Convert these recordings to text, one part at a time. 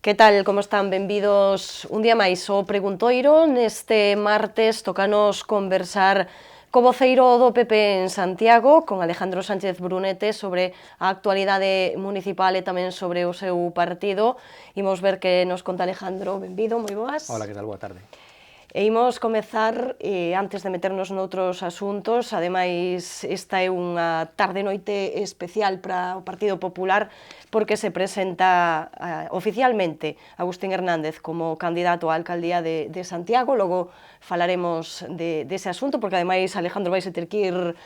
Que tal, como están? Benvidos un día máis ao Preguntoiro. Neste martes tocanos conversar co voceiro do PP en Santiago, con Alejandro Sánchez Brunete, sobre a actualidade municipal e tamén sobre o seu partido. Imos ver que nos conta Alejandro. Benvido, moi boas. Hola, que tal? Boa tarde. E imos comezar, antes de meternos noutros asuntos, ademais esta é unha tarde-noite especial para o Partido Popular porque se presenta oficialmente Agustín Hernández como candidato á alcaldía de Santiago. Logo falaremos dese asunto porque ademais Alejandro vai ter que ir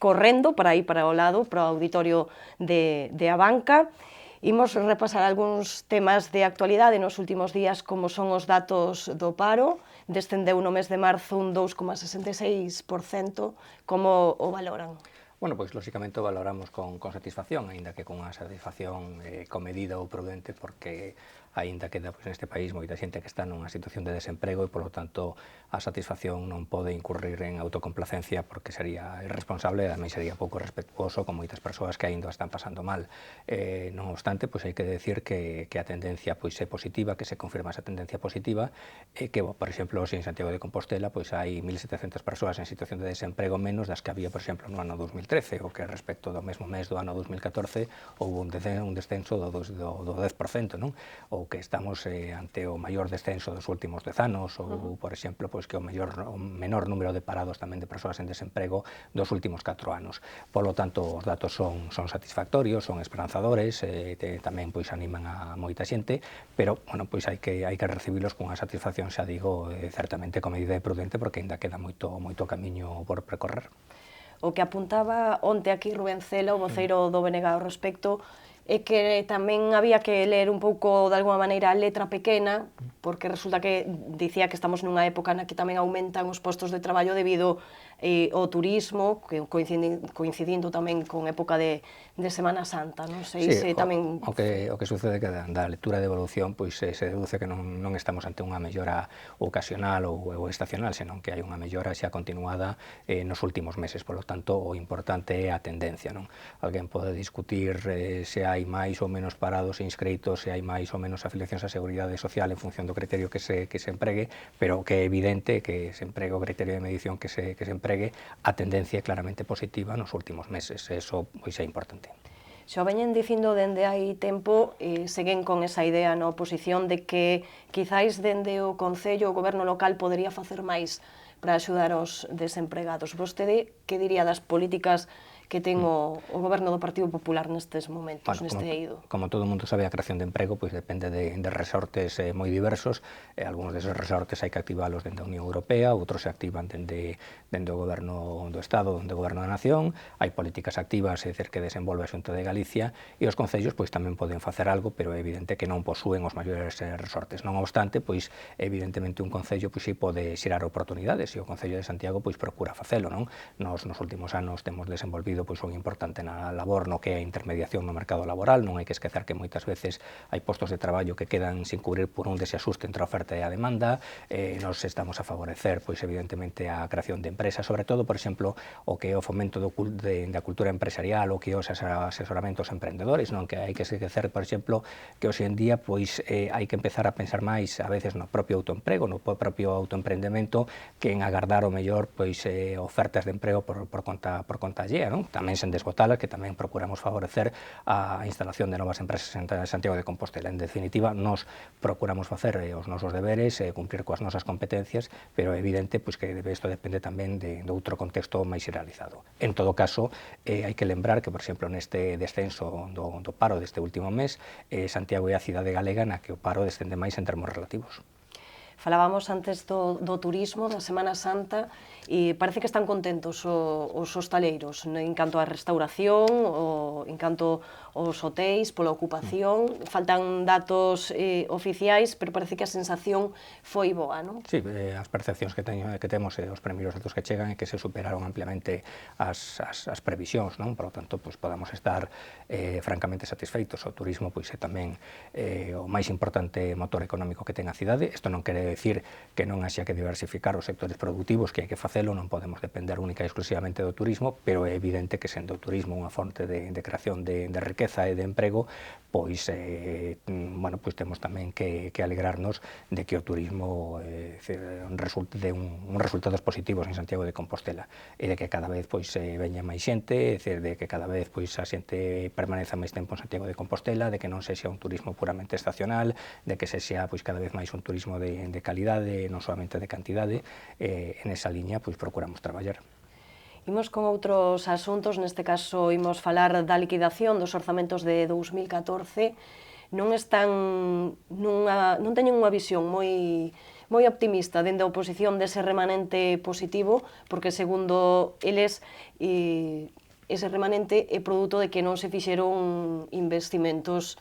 correndo para ir para o lado, para o auditorio de Abanca. Imos repasar algúns temas de actualidade nos últimos días, como son os datos do paro. Descendeu no mes de marzo un 2,66%. Como o valoran? Bueno, pois lóxicamente o valoramos con satisfacción, aínda que con unha satisfacción comedida ou prudente, porque aínda queda neste país moita xente que está nunha situación de desemprego e, polo tanto, a satisfacción non pode incurrir en autocomplacencia porque sería irresponsable e tamén sería pouco respetuoso con moitas persoas que aínda están pasando mal. Non obstante, pois hai que decir que a tendencia pois é positiva, que se confirma esa tendencia positiva e que, por exemplo, en Santiago de Compostela pois hai 1.700 persoas en situación de desemprego menos das que había, por exemplo, no ano 2013, o que respecto do mesmo mes do ano 2014 houve un descenso do 10%, non? Ou que estamos ante o maior descenso dos últimos 10 anos, ou, por exemplo, pois que o menor número de parados tamén de persoas en desemprego dos últimos 4 anos. Polo tanto, os datos son satisfactorios, son esperanzadores, tamén pois animan a moita xente, pero, bueno, pois hai que recibilos con a satisfacción, xa digo, certamente con medida prudente, porque ainda queda moito camiño por percorrer. O que apuntaba onte aquí Rubén Cela, o voceiro do BNG ao respecto, é que tamén había que ler un pouco, de alguma maneira, a letra pequena, porque resulta que dicía que estamos nunha época na que tamén aumentan os postos de traballo debido ao turismo, coincidindo tamén con época de Semana Santa, non sei se tamén... O que sucede que da lectura de evolución pois se deduce que non estamos ante unha mellora ocasional ou estacional, senón que hai unha mellora xa continuada nos últimos meses. Por lo tanto, o importante é a tendencia, non? Alguén pode discutir se hai máis ou menos parados e inscritos, se hai máis ou menos afiliacións á Seguridade Social en función do criterio que se empregue, pero que é evidente que se empregue o criterio de medición que se empregue, a tendencia é claramente positiva nos últimos meses. Eso pois é importante. Xa veñen dicindo dende hai tempo, seguen con esa idea na oposición de que quizáis dende o Concello, o Goberno local, podería facer máis para axudar aos desempregados. Vostede, que diría das políticas que ten o Goberno do Partido Popular nestes momentos, neste eido? Como todo mundo sabe, a creación de emprego pois depende de resortes moi diversos. Algúns deses resortes hai que activalos dende a Unión Europea, outros se activan dende o Goberno do Estado, dende o Goberno da Nación. Hai políticas activas, é dicir, que desenvolve a Xunta de Galicia, e os concellos pois tamén poden facer algo, pero é evidente que non posúen os maiores resortes. Non obstante, pois evidentemente un concello pois si pode xerar oportunidades, e o Concello de Santiago pois procura facelo, non? Nos últimos anos temos desenvolvido pois un importante na labor no que é a intermediación no mercado laboral. Non hai que esquecer que moitas veces hai postos de traballo que quedan sin cubrir por un desexuste entre a oferta e a demanda. Nos estamos a favorecer, pois evidentemente, a creación de empresas, sobre todo, por exemplo, o que é o fomento da cultura empresarial, o que é os asesoramentos emprendedores, non? Que hai que esquecer, por exemplo, que hoxe en día pois hai que empezar a pensar máis a veces no propio autoemprego, no propio autoemprendemento, que en agardar o mellor pois ofertas de emprego por conta allea, non? Tamén sen desbotalas, que tamén procuramos favorecer a instalación de novas empresas en Santiago de Compostela. En definitiva, nos procuramos facer os nosos deberes, cumprir coas nosas competencias, pero é evidente pois que isto depende tamén de outro contexto máis xeralizado. En todo caso, hai que lembrar que, por exemplo, neste descenso do paro deste último mes, Santiago é a cidade galega na que o paro descende máis en termos relativos. Falábamos antes do turismo, da Semana Santa, e parece que están contentos os hostaleiros en canto á restauración, en canto aos hotéis, pola ocupación. Faltan datos oficiais, pero parece que a sensación foi boa, non? Sí, as percepcións que temos e os primeiros datos que chegan é que se superaron ampliamente as previsións, non? Por lo tanto, pois podamos estar francamente satisfeitos. O turismo pois é tamén o máis importante motor económico que ten a cidade. Isto non quere decir que non haxa que diversificar os sectores productivos, que hai que facelo, non podemos depender única e exclusivamente do turismo, pero é evidente que sendo o turismo unha fonte de creación de riqueza e de emprego, pois, bueno, pois temos tamén que alegrarnos de que o turismo resulte de uns resultados positivos en Santiago de Compostela e de que cada vez pois veña máis xente, de que cada vez pois a xente permaneza máis tempo en Santiago de Compostela, de que non sexa un turismo puramente estacional, de que sexa pois cada vez máis un turismo de calidade, non solamente de cantidade, en esa liña pois procuramos traballar. Imos con outros asuntos, neste caso imos falar da liquidación dos orzamentos de 2014. Non teñen unha visión moi optimista dende a oposición dese remanente positivo, porque segundo eles ese remanente é produto de que non se fixeron investimentos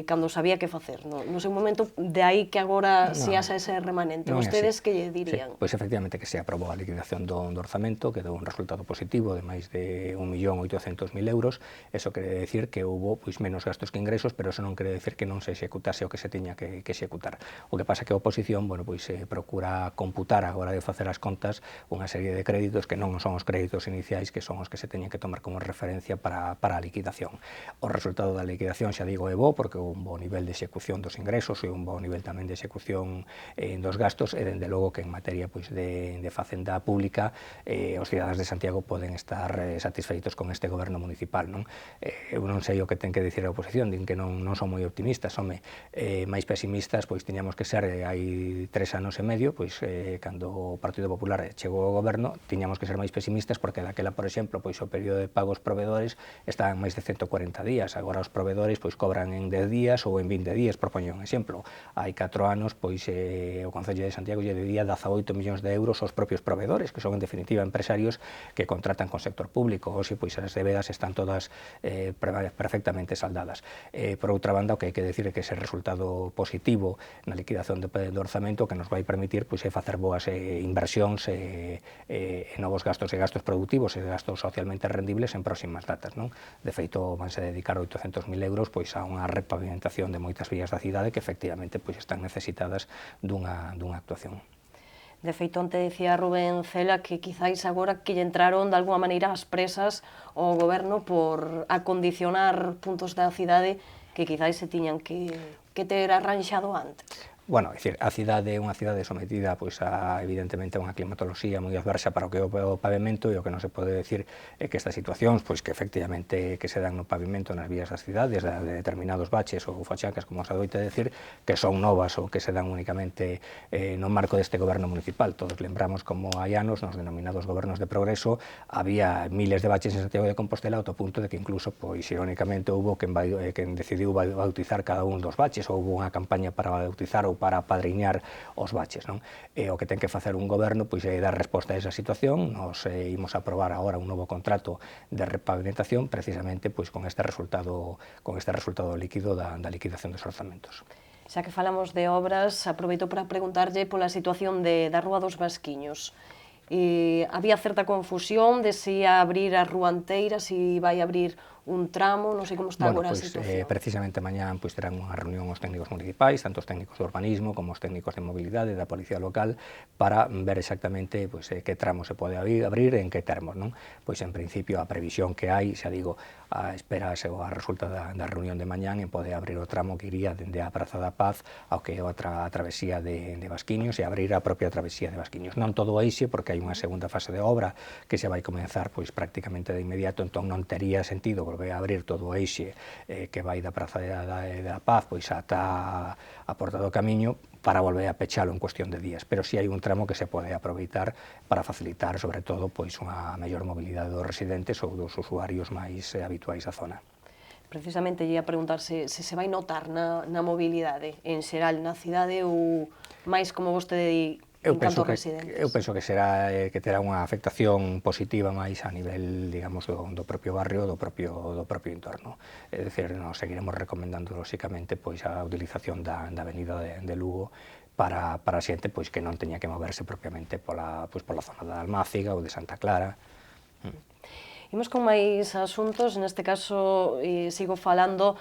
cando sabía que facer. No seu momento, de aí que agora se haxa ese remanente. Vostedes que lle dirían? Sí, pois efectivamente que se aprobou a liquidación do orzamento, que deu un resultado positivo de máis de 1.800.000 euros. Eso quere decir que houbo pois menos gastos que ingresos, pero eso non quere decir que non se executase o que se tiña que executar. O que pasa que a oposición, bueno, pois procura computar a hora de facer as contas unha serie de créditos que non son os créditos iniciais, que son os que se teñen que tomar como referencia para a liquidación. O resultado da liquidación, xa digo, é bo, porque houve un bo nivel de execución dos ingresos e un bo nivel tamén de execución dos gastos, e dende logo que en materia pois, de facenda pública os cidadáns de Santiago poden estar satisfeitos con este goberno municipal. Non? Eu non sei o que ten que dicir a oposición, din que non son moi optimistas, máis pesimistas pois tiñamos que ser hai 3 anos e medio, pois cando o Partido Popular chegou ao goberno, tiñamos que ser máis pesimistas porque daquela, por exemplo, pois o período de pagos proveedores estaban máis de 140 días, agora os proveedores pois cobran en 10 días ou en 20 días, por poñer un exemplo. Hai 4 anos, pois, o Concello de Santiago lle debía 18 millóns de euros aos propios proveedores, que son, en definitiva, empresarios que contratan con sector público. Hoxe, pois, as debedas están todas perfectamente saldadas. Por outra banda, o que hai que decir é que ese resultado positivo na liquidación do orzamento que nos vai permitir pois, facer boas inversións e novos gastos productivos e gastos socialmente rendibles en próximas datas. Non? De feito, vanse dedicar 800.000 euros pois, a unha repavimentación de moitas vías da cidade que efectivamente pois, están necesitadas dunha actuación. De feito, onte dicía Rubén Cela que quizáis agora que lle entraron de alguma maneira as presas ao goberno por acondicionar puntos da cidade que quizáis se tiñan que ter arranxado antes. Bueno, é dicir, a cidade é unha cidade sometida pois, evidentemente, a unha climatoloxía moi adversa para o que é o pavimento, e o que non se pode decir é que estas situacións pois, que efectivamente que se dan no pavimento nas vías das cidades, de determinados baches ou fachacas, como se adoita decir, que son novas ou que se dan únicamente no marco deste goberno municipal. Todos lembramos como hai anos, nos denominados gobernos de progreso, había miles de baches en Santiago de Compostela ao punto de que incluso, pois, irónicamente, houbo quen decidiu bautizar cada un dos baches, ou houbo unha campaña para bautizar ou para apadriñar os baches. Non? E o que ten que facer un goberno pois, é dar resposta a esa situación. Nos imos a aprobar agora un novo contrato de repavimentación precisamente pois, con este resultado líquido da liquidación dos orzamentos. Xa que falamos de obras, aproveito para preguntarlle pola situación da Rúa dos Vasquiños. Había certa confusión de se ia abrir a rúa inteira, se vai abrir un tramo, non sei como está agora a situación. Precisamente mañán terán unha reunión os técnicos municipais, tanto os técnicos de urbanismo como os técnicos de mobilidade da Policía Local, para ver exactamente que tramo se pode abrir e en que termos. Non? Pois en principio a previsión que hai, xa digo, a espera a resulta da reunión de mañán en poder abrir o tramo que iría dende a Praza da Paz ao que é outra travesía de Vasquiños e abrir a propia travesía de Vasquiños. Non todo eixe, porque hai unha segunda fase de obra que se vai comenzar pois prácticamente de inmediato, entón non tería sentido volver a abrir todo o eixe que vai da Praza da Paz pois ata a Porta do Camiño para volver a pechalo en cuestión de días, pero si hai un tramo que se pode aproveitar para facilitar, sobre todo, pois unha mellor mobilidade dos residentes ou dos usuarios máis habituais da zona. Precisamente lle ia preguntar se vai notar na mobilidade en xeral na cidade ou máis como vostede di en canto a residentes. Eu penso que será que terá unha afectación positiva máis a nivel, digamos, do propio barrio, do propio entorno. É dicir, nos seguiremos recomendando, lóxicamente, pois a utilización da avenida de Lugo para a xente pois que non teña que moverse propiamente pola zona da Almáciga ou de Santa Clara. Imos con máis asuntos, neste caso sigo falando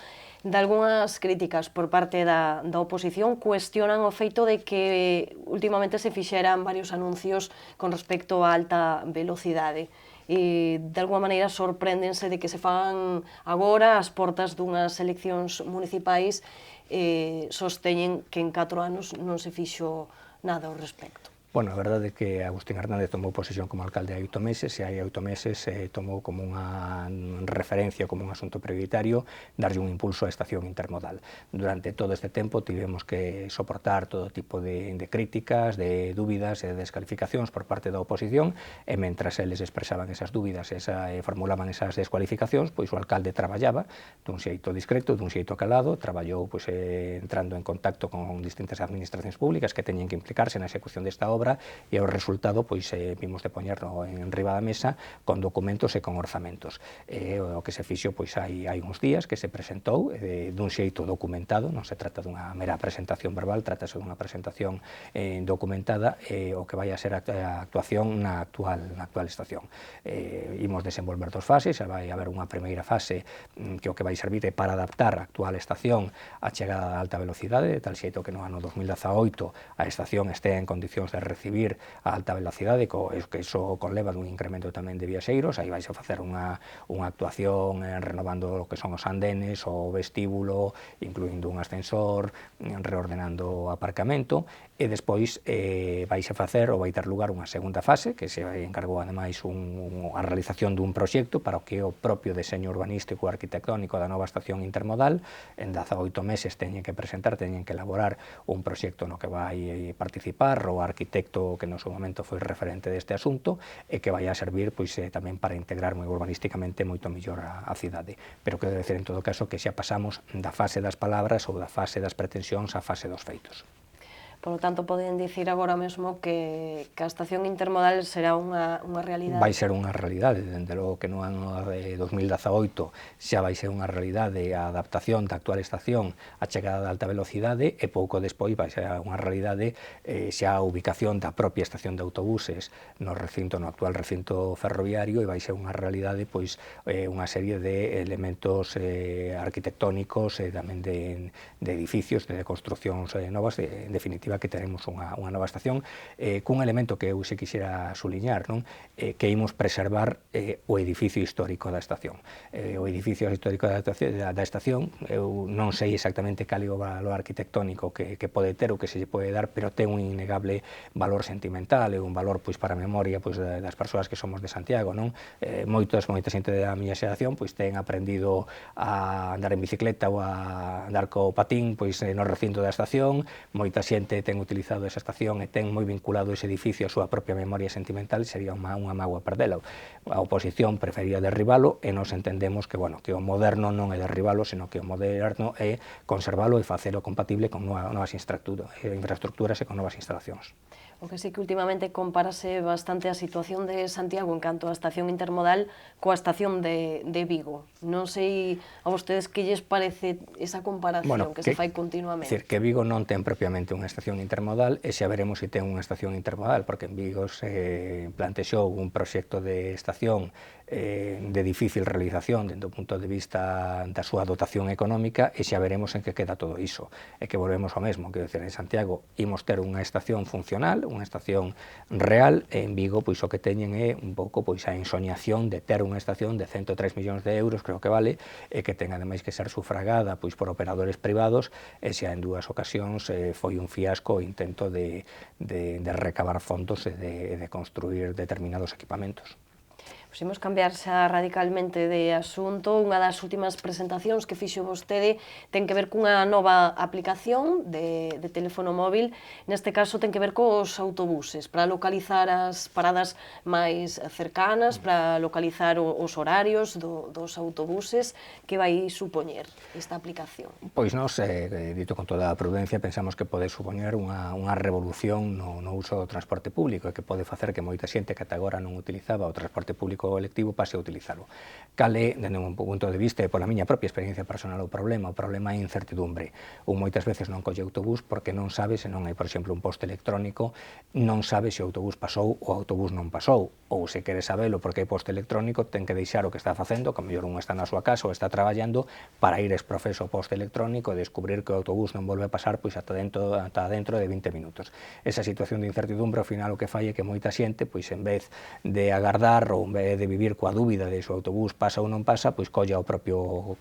de algunhas críticas por parte da oposición. Cuestionan o feito de que últimamente se fixeran varios anuncios con respecto á alta velocidade. de alguma maneira sorpréndense de que se fan agora as portas dunhas eleccións municipais, sosteñen que en 4 anos non se fixo nada ao respecto. Bueno, a verdade é que Agustín Hernández tomou posesión como alcalde hai 8 meses e hai 8 meses tomou como unha referencia, como un asunto prioritario, darlle un impulso á estación intermodal. Durante todo este tempo tivemos que soportar todo tipo de críticas, de dúbidas e de descalificacións por parte da oposición e mentras eles expresaban esas dúbidas e formulaban esas descualificacións, pois o alcalde traballaba dun xeito discreto, dun xeito calado, traballou entrando en contacto con distintas administracións públicas que teñen que implicarse na execución desta obra e o resultado vimos de poñerlo en riba da mesa con documentos e con orzamentos. O que se fixo hai uns días que se presentou dun xeito documentado, non se trata dunha mera presentación verbal, trátase dunha presentación documentada o que vai a ser a actuación na actual estación. Imos desenvolver 2 fases, vai haber unha primeira fase que o que vai servir é para adaptar a actual estación á chegada da alta velocidade, de tal xeito que no ano 2018 a estación estea en condicións de recibir a alta velocidade, que iso conleva dun incremento tamén de viaxeiros. Aí vais a facer unha actuación renovando o que son os andenes, o vestíbulo, incluindo un ascensor, reordenando o aparcamento, e despois vais a facer ou vai ter lugar unha segunda fase, que se encargou ademais a realización dun proxecto para o que é o propio deseño urbanístico e arquitectónico da nova estación intermodal. En 18 meses teñen que presentar, teñen que elaborar un proxecto no que vai participar o arquitecto que no seu momento foi referente deste asunto e que vai a servir tamén para integrar moi urbanísticamente moito mellor a cidade. Pero quero decir en todo caso que xa pasamos da fase das palabras ou da fase das pretensións á fase dos feitos. Por lo tanto, poden dicir agora mesmo que a estación intermodal será unha realidade? Vai ser unha realidade, dende logo que no ano de 2018 xa vai ser unha realidade a adaptación da actual estación á chegada da alta velocidade e pouco despois vai ser unha realidade xa a ubicación da propia estación de autobuses no actual recinto ferroviario, e vai ser unha realidade unha serie de elementos arquitectónicos e tamén de edificios, de construcións novas, en definitiva que teremos unha nova estación cun elemento que eu se quixera suliñar, que imos preservar o edificio histórico da estación. O edificio histórico da estación, eu non sei exactamente cal é o valor arquitectónico que pode ter ou que se lle pode dar, pero ten un innegable valor sentimental e un valor para a memoria das persoas que somos de Santiago. Moita xente da miña xeración ten aprendido a andar en bicicleta ou a andar co patín no recinto da estación, moita xente ten utilizado esa estación e ten moi vinculado ese edificio a súa propia memoria sentimental, sería unha mágoa perdelo. A oposición prefería derribalo e nos entendemos que o moderno non é derribalo, senón que o moderno é conservalo e facelo compatible con novas infraestructuras e con novas instalacións. O que sí que últimamente compárase bastante a situación de Santiago en canto á estación intermodal coa estación de Vigo. Non sei a vostedes que lles parece esa comparación que se fai continuamente. É dicir, que Vigo non ten propiamente unha estación intermodal e xa veremos se ten unha estación intermodal, porque en Vigo se plantexou un proxecto de estación de difícil realización dende o punto de vista da súa dotación económica, e xa veremos en que queda todo iso. E que volvemos ao mesmo, quero dicir, en Santiago imos ter unha estación funcional, unha estación real, e en Vigo o que teñen é un pouco a ensoñación de ter unha estación de 103 millóns de euros, creo que vale, e que ten ademais que ser sufragada por operadores privados, e xa en 2 ocasións foi un fiasco o intento de recabar fondos e de construir determinados equipamentos. Imos cambiar xa radicalmente de asunto. Unha das últimas presentacións que fixo vostede ten que ver cunha nova aplicación de teléfono móvil. Neste caso ten que ver cos autobuses, para localizar as paradas máis cercanas, para localizar os horarios dos autobuses. Que vai supoñer esta aplicación? Pois nós, dito con toda a prudencia, pensamos que pode supoñer unha revolución no uso do transporte público e que pode facer que moita xente que ata agora non utilizaba o transporte público electivo pase a utilizalo. Cal é, dende un punto de vista e pola miña propia experiencia personal, o problema é incertidumbre. Un moitas veces non colle autobús porque non sabe se non hai, por exemplo, un poste electrónico, non sabe se o autobús pasou ou o autobús non pasou. ou se quere sabelo porque é poste electrónico, ten que deixar o que está facendo, que a mellor un está na súa casa ou está traballando, para ir exprofeso ao poste electrónico e descubrir que o autobús non volve a pasar pois ata dentro de 20 minutos. Esa situación de incertidumbre ao final o que fai é que moita xente, pois en vez de agardar ou en vez de vivir coa dúbida de se o autobús pasa ou non pasa, pois colla o propio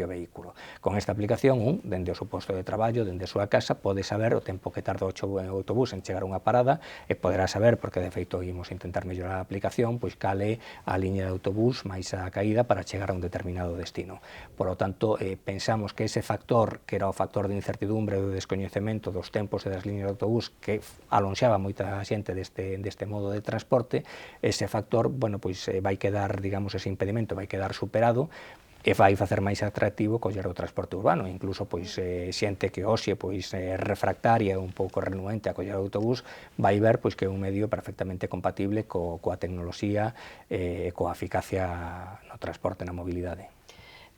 vehículo. Con esta aplicación, dende o seu posto de traballo, dende a súa casa, pode saber o tempo que tarda o autobús en chegar a unha parada e poderá saber, porque de feito imos intentar mellorar a aplicación, pois cal é a liña de autobús máis a caída para chegar a un determinado destino. Por lo tanto, pensamos que ese factor, que era o factor de incertidumbre, do descoñecemento dos tempos e das liñas de autobús, que alonxaba moita xente deste modo de transporte, ese factor, bueno, pois vai quedar, digamos, ese impedimento vai quedar superado, e vai facer máis atractivo coller o transporte urbano. Incluso pois xente que hoxe pois refractaria e un pouco renuente a coller o autobús vai ver pois que é un medio perfectamente compatible coa tecnoloxía e coa eficacia no transporte, na mobilidade.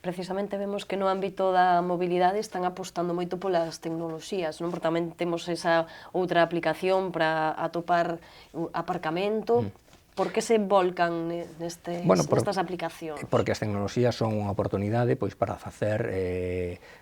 Precisamente vemos que no ámbito da mobilidade están apostando moito polas tecnoloxías, non? Porque tamén temos esa outra aplicación para atopar aparcamento. Por que se volcan nestas aplicacións? Porque as tecnoloxías son unha oportunidade pois para facer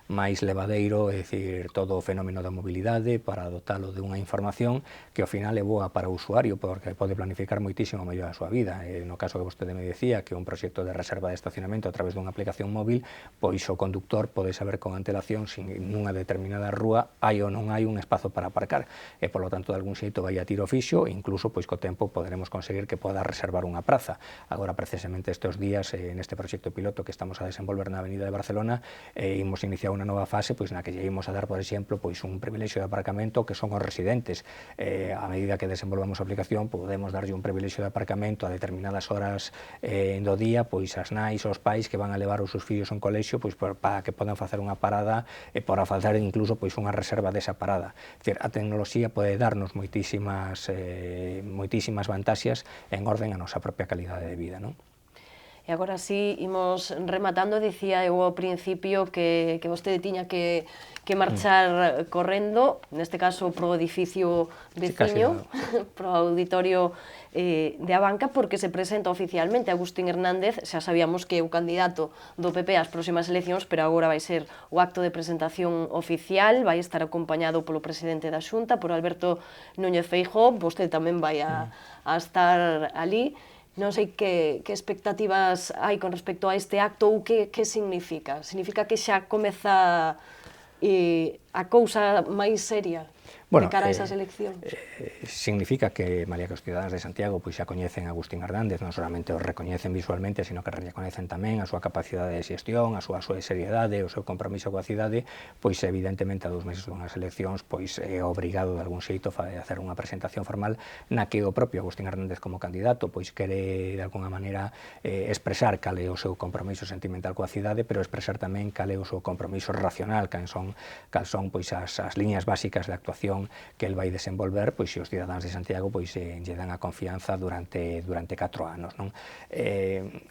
máis levadeiro, é dicir, todo o fenómeno da mobilidade, para dotalo de unha información que ao final é boa para o usuario, porque pode planificar moitísimo mellor a súa vida. No caso que vostede me decía, que un proxecto de reserva de estacionamento a través dunha aplicación móvil, pois o conductor pode saber con antelación se nunha determinada rúa hai ou non hai un espazo para aparcar, e polo tanto de algún xeito vai a tiro fixo, e incluso pois co tempo poderemos conseguir que poda reservar unha praza. Agora, precisamente estes días, neste proxecto piloto que estamos a desenvolver na Avenida de Barcelona, imos iniciar unha nova fase pois na que lle imos a dar, por exemplo, pois un privilexio de aparcamento que son os residentes. A medida que desenvolvamos a aplicación, podemos darlle un privilexio de aparcamento a determinadas horas do día, pois as nais, os pais que van a levar os seus fillos a un colexio, pois para que podan facer unha parada e para facer incluso pois unha reserva desa parada. A tecnoloxía pode darnos moitísimas vantaxes en orden a nosa propia calidade de vida, non? E agora sí, imos rematando, dicía eu ao principio que vostede tiña que marchar correndo, neste caso pro edificio veciño, pro auditorio de Abanca, porque se presenta oficialmente Agustín Hernández. Xa sabíamos que é o candidato do PP ás próximas eleccións, pero agora vai ser o acto de presentación oficial, vai estar acompañado polo presidente da Xunta, por Alberto Núñez Feijóo, vostede tamén vai a estar ali. Non sei que expectativas hai con respecto a este acto ou que significa? Significa que xa comeza a cousa máis seria de cara a esas eleccións? Significa que, malia que os cidadáns de Santiago pois xa coñecen a Agustín Hernández, non solamente o recoñecen visualmente, sino que reconecen tamén a súa capacidade de xestión, a súa seriedade, o seu compromiso coa cidade, pois evidentemente a 2 meses dunhas eleccións pois é obrigado de algún xeito a facer unha presentación formal na que o propio Agustín Hernández como candidato pois quere de alguna maneira expresar cal é o seu compromiso sentimental coa cidade, pero expresar tamén cal é o seu compromiso racional, cal son pois as liñas básicas de actuación que el vai desenvolver, pois se os cidadáns de Santiago pois lle dan a confianza durante 4 anos, non?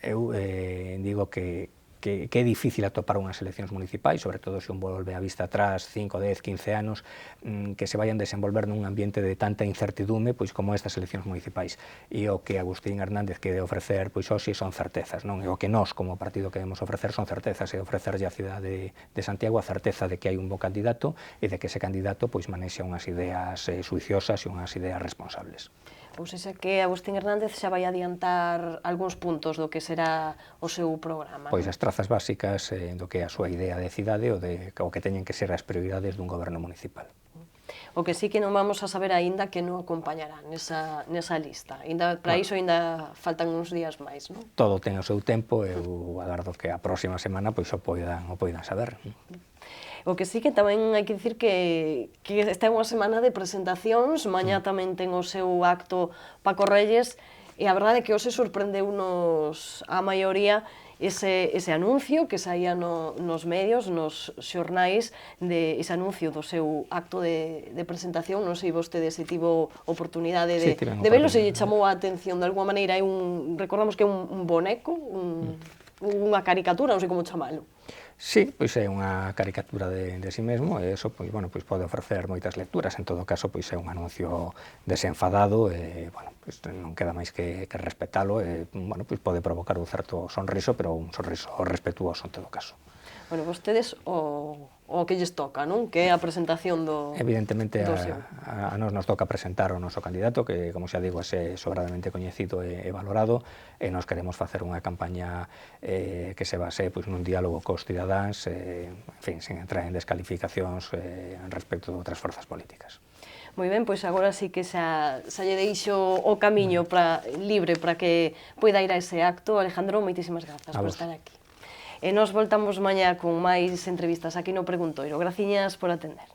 Eu digo que é difícil atopar unhas eleccións municipais, sobre todo se un volve a vista atrás 5, 10, 15 anos, que se vayan desenvolver nun ambiente de tanta incertidume pois como estas eleccións municipais. E o que Agustín Hernández quere ofrecer pois hoxe son certezas, non? E o que nós como partido queremos ofrecer son certezas, e ofrecerlle á cidade de Santiago a certeza de que hai un bo candidato e de que ese candidato pois manexa unhas ideas suiciosas e unhas ideas responsables. Ou seja, que Agustín Hernández xa vai adiantar algúns puntos do que será o seu programa. Pois as trazas básicas do que é a súa idea de cidade ou o que teñen que ser as prioridades dun goberno municipal. O que sí que non vamos a saber aínda que non acompañará nesa lista. Para iso ainda faltan uns días máis, non? Todo ten o seu tempo e eu agardo que a próxima semana pois o poidan saber. O que sí que tamén hai que dicir que esta é unha semana de presentacións, mañá tamén ten o seu acto Paco Reyes, e a verdade é que hoxe sorprendeunos a maioría ese anuncio que saía nos medios, nos xornais, de ese anuncio do seu acto de presentación. Non sei vostede se tivo oportunidade de velo, se lle chamou a atención de alguma maneira. Recordamos que é un boneco, unha caricatura, non sei como chamalo. Sí, pois é unha caricatura de si mesmo e eso pois, bueno, pois pode ofrecer moitas lecturas. En todo caso, pois é un anuncio desenfadado e, bueno, pois non queda máis que respetalo e, bueno, pois pode provocar un certo sonriso, pero un sonriso respetuoso en todo caso. Bueno, vostedes o que lles toca, non? Que é a presentación do Evidentemente seu. a nos toca presentar o noso candidato, que, como xa digo, é sobradamente coñecido e valorado, e nos queremos facer unha campaña que se base pois, nun diálogo cos cidadáns, en fin, sin entrar en descalificacións respecto de outras forzas políticas. Moi ben, pois agora sí que xa lle deixo o camiño libre para que poida ir a ese acto. Alejandro, moitísimas grazas por estar aquí. E nos voltamos mañá con máis entrevistas aquí no Preguntoiro. Graciñas por atender.